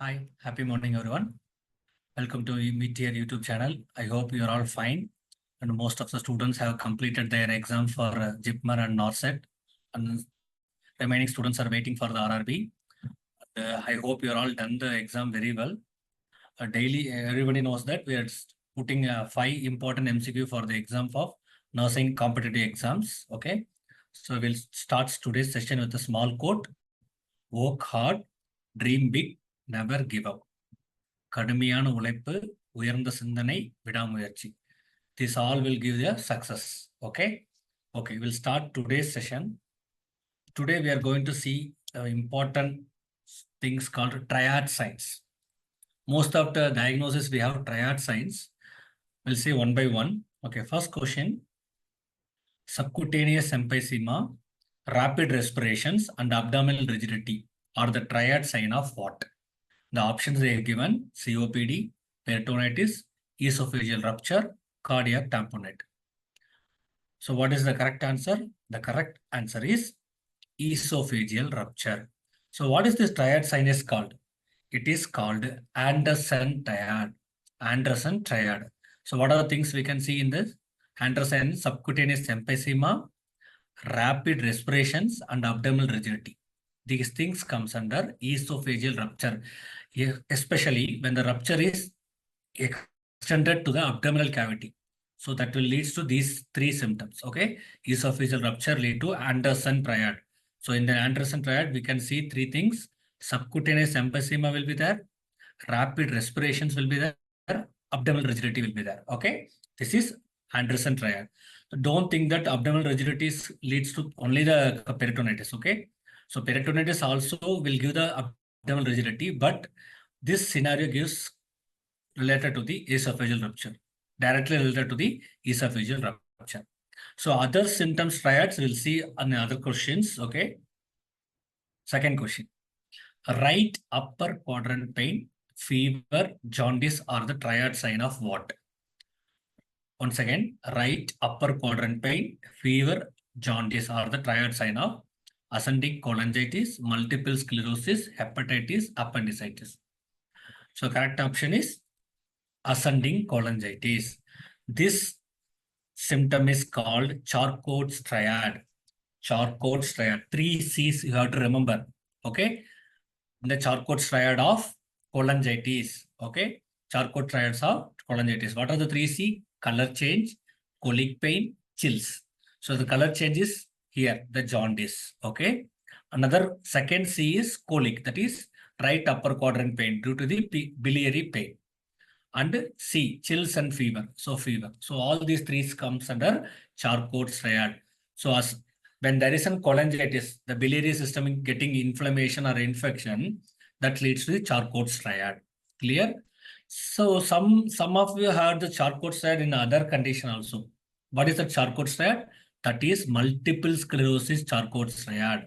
Hi, happy morning everyone. Welcome to Metier YouTube channel. I hope you are all fine and most of the students have completed their exam for JIPMER and NORCET and remaining students are waiting for the RRB. I hope you are all done the exam very well. Daily, everybody knows that we are putting 5 important MCQ for the exam of nursing competitive exams. Okay, so we'll start today's session with a small quote: work hard, dream big, never give up. கடுமையான உழைப்பு, உயர்ந்த சிந்தனை, விடாமுயற்சி. This all will give you success. Okay. Okay, we'll start today's session. Today we are going to see important things called triad signs. Most of the diagnosis we have triad signs. We'll see one by one. Okay, first question. Subcutaneous emphysema, rapid respirations and abdominal rigidity are the triad sign of what? The options they have given: COPD, peritonitis, esophageal rupture, cardiac tamponade. So what is the correct answer? The correct answer is esophageal rupture. So what is this triad sign is called? It is called Anderson triad. Anderson triad. So what are the things we can see in this? Anderson subcutaneous emphysema, rapid respirations and abdominal rigidity. These things comes under esophageal rupture, especially when the rupture is extended to the abdominal cavity. So that will lead to these 3 symptoms. Okay, esophageal rupture lead to Anderson triad. So in the Anderson triad, we can see 3 things: subcutaneous emphysema will be there, rapid respirations will be there, abdominal rigidity will be there. Okay, this is Anderson triad. So don't think that abdominal rigidity leads to only the peritonitis. Okay, so peritonitis also will give the abdominal rigidity, but this scenario gives related to the esophageal rupture, directly related to the esophageal rupture. So other symptoms triads we'll see on the other questions. Okay. Second question. Right upper quadrant pain, fever, jaundice are the triad sign of what? Once again, right upper quadrant pain, fever, jaundice are the triad sign of ascending cholangitis, multiple sclerosis, hepatitis, appendicitis. So correct option is ascending cholangitis. This symptom is called Charcot's triad. Charcot's triad. 3 C's you have to remember. Okay. The Charcot's triad of cholangitis. Okay. Charcot triads of cholangitis. What are the 3 C? Color change, colic pain, chills. So the color change is here, the jaundice. Okay. Another second C is colic, that is right upper quadrant pain due to the biliary pain. And C, chills and fever. So fever. So all these 3 comes under Charcot's triad. So as when there is a cholangitis, the biliary system getting inflammation or infection, that leads to the Charcot's triad. Clear? So some of you heard the Charcot's triad in other condition also. What is the Charcot's triad? That is multiple sclerosis Charcot's triad.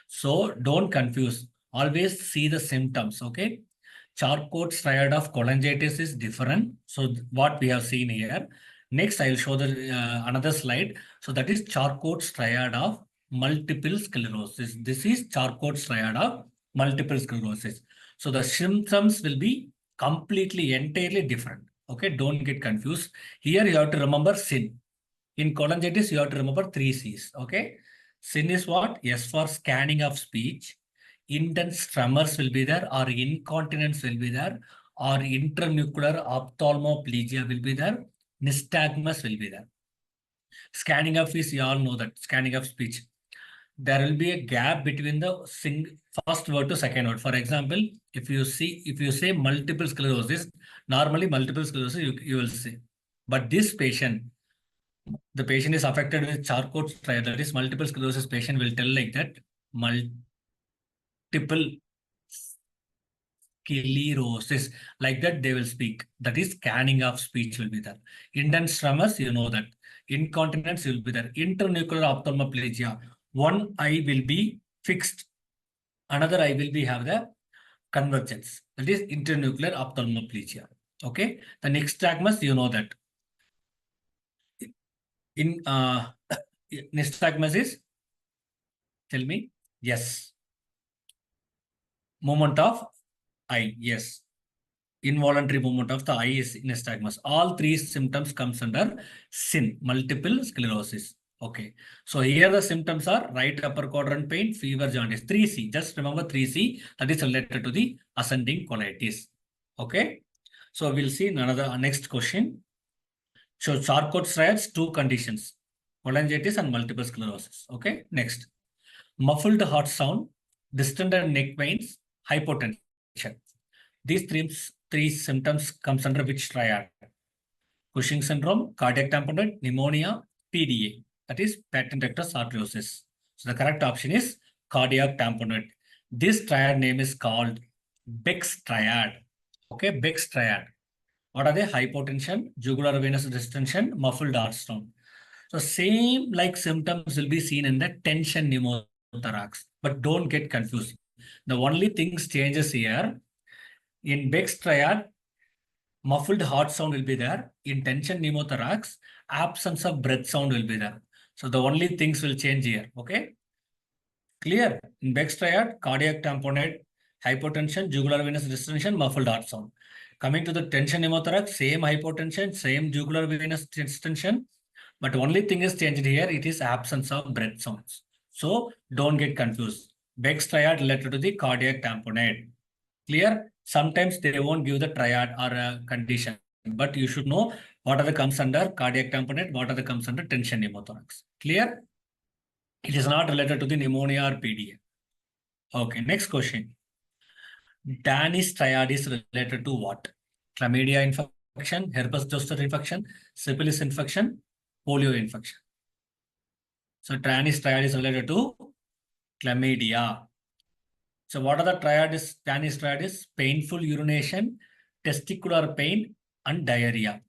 So don't confuse. Always see the symptoms. Okay. Charcot's triad of cholangitis is different. So what we have seen here. Next, I will show the another slide. So that is Charcot's triad of multiple sclerosis. This is Charcot's triad of multiple sclerosis. So the symptoms will be completely, entirely different. Okay, don't get confused. Here you have to remember SIN. In cholangitis, you have to remember 3 C's. Okay, SIN is what? S for scanning of speech. Intense tremors will be there, or incontinence will be there, or internuclear ophthalmoplegia will be there. Nystagmus will be there. Scanning of is, you all know that scanning of speech. There will be a gap between the first word to second word. For example, if you say multiple sclerosis, normally multiple sclerosis you will say. But this patient, the patient is affected with Charcot's triad, that is multiple sclerosis patient will tell like that, multiple sclerosis, like that they will speak. That is scanning of speech will be there. Intense tremors, you know that. Incontinence will be there. Internuclear ophthalmoplegia. One eye will be fixed. Another eye will be have the convergence. That is internuclear ophthalmoplegia. Okay. The nystagmus, you know that. In nystagmus is, tell me. Yes. Movement of eye. Yes. Involuntary movement of the eye is nystagmus. All three symptoms comes under SIN, multiple sclerosis. Okay. So here the symptoms are right upper quadrant pain, fever, jaundice. 3C. Just remember 3C. That is related to the ascending colitis. Okay. So we'll see another next question. So Charcot triads, two conditions, cholangitis and multiple sclerosis. Okay. Next. Muffled heart sound, distended neck veins, hypotension. These three symptoms comes under which triad? Cushing syndrome, cardiac tamponade, pneumonia, PDA. That is patent ductus arteriosus. So the correct option is cardiac tamponade. This triad name is called Beck's triad. Okay, Beck's triad. What are they? Hypotension, jugular venous distension, muffled heart sound. So same like symptoms will be seen in the tension pneumothorax, but don't get confused. The only things changes here, in Beck's triad, muffled heart sound will be there. In tension pneumothorax, absence of breath sound will be there. So the only things will change here. Okay. Clear? In Beck's triad, cardiac tamponade, hypotension, jugular venous distension, muffled heart sound. Coming to the tension pneumothorax, same hypotension, same jugular venous distension. But only thing is changed here, it is absence of breath sounds. So don't get confused. Beck's triad related to the cardiac tamponade. Clear? Sometimes they won't give the triad or a condition, but you should know what are the comes under cardiac tamponade, what are the comes under tension pneumothorax. Clear? It is not related to the pneumonia or PDA. Okay, next question. Danish triad is related to what? Chlamydia infection, herpes zoster infection, syphilis infection, polio infection. So Danish triad is related to chlamydia. So what are the triads? Danish triad is painful urination, testicular pain, and diarrhea.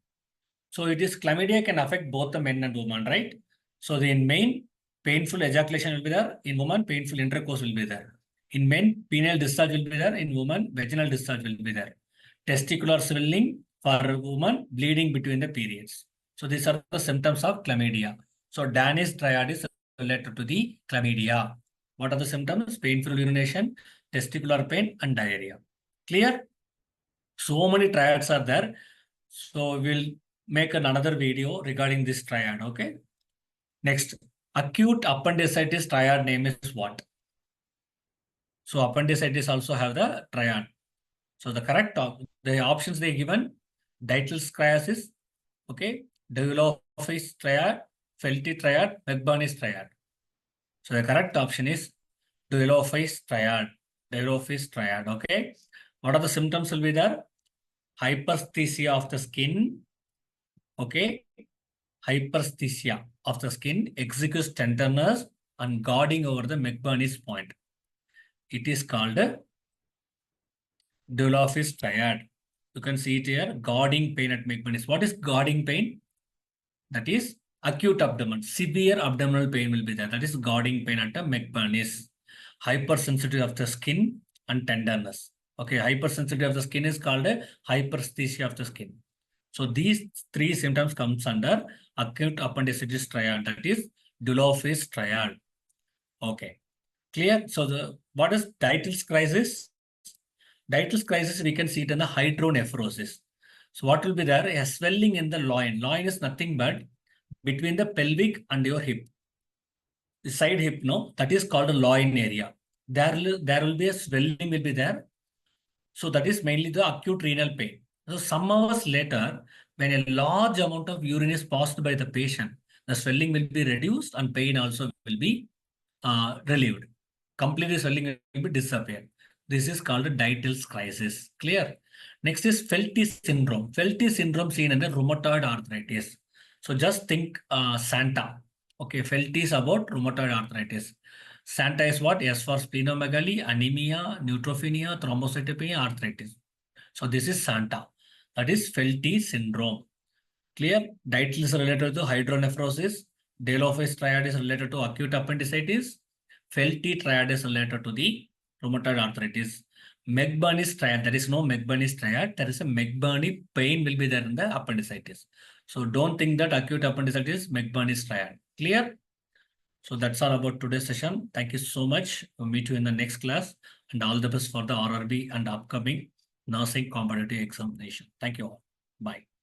So it is chlamydia can affect both the men and women, right? So in men, painful ejaculation will be there. In women, painful intercourse will be there. In men, penile discharge will be there. In women, vaginal discharge will be there. Testicular swelling for women, bleeding between the periods. So these are the symptoms of chlamydia. So Danish triad is related to the chlamydia. What are the symptoms? Painful urination, testicular pain, and diarrhea. Clear? So many triads are there. So we'll make another video regarding this triad. Okay. Next, acute appendicitis triad name is what? So appendicitis also have the triad. So the correct the options they given: Dietl-Scriasis, okay, Deuloffice triad, Felty triad, McBurney's triad. So the correct option is Deuloffice triad. Deuloffice triad. Okay. What are the symptoms will be there? Hyperesthesia of the skin. Okay. Hyperesthesia of the skin, exiguous tenderness, and guarding over the McBurney's point. It is called Deuloffice triad. You can see it here, guarding pain at McBurney's. What is guarding pain? That is acute abdomen. Severe abdominal pain will be there. That is guarding pain at the McBurney's. Hypersensitivity of the skin and tenderness. Okay, hypersensitivity of the skin is called a hyperesthesia of the skin. So these three symptoms comes under acute appendicitis triad, that is Deuloffice triad. Okay, clear? So what is Dietl crisis? Dietl crisis, we can see it in the hydronephrosis. So what will be there? A swelling in the loin. Loin is nothing but between the pelvic and your hip. The side hip, no, that is called a loin area. There will be a swelling will be there. So that is mainly the acute renal pain. So some hours later, when a large amount of urine is passed by the patient, the swelling will be reduced and pain also will be relieved. Completely swelling will be disappeared. This is called a Dietl crisis. Clear? Next is Felty syndrome. Felty syndrome seen in the rheumatoid arthritis. So just think Santa. Okay, Felty is about rheumatoid arthritis. Santa is what? S for splenomegaly, anemia, neutropenia, thrombocytopenia, arthritis. So this is Santa. That is Felty syndrome. Clear? Dietl is related to hydronephrosis. Deuloffice triad is related to acute appendicitis. Felty triad is related to the rheumatoid arthritis. McBurney's triad, there is no McBurney's triad. There is a McBurney pain will be there in the appendicitis. So don't think that acute appendicitis is McBurney's triad. Clear? So that's all about today's session. Thank you so much. We'll meet you in the next class. and all the best for the RRB and upcoming nursing competitive examination. Thank you all. Bye.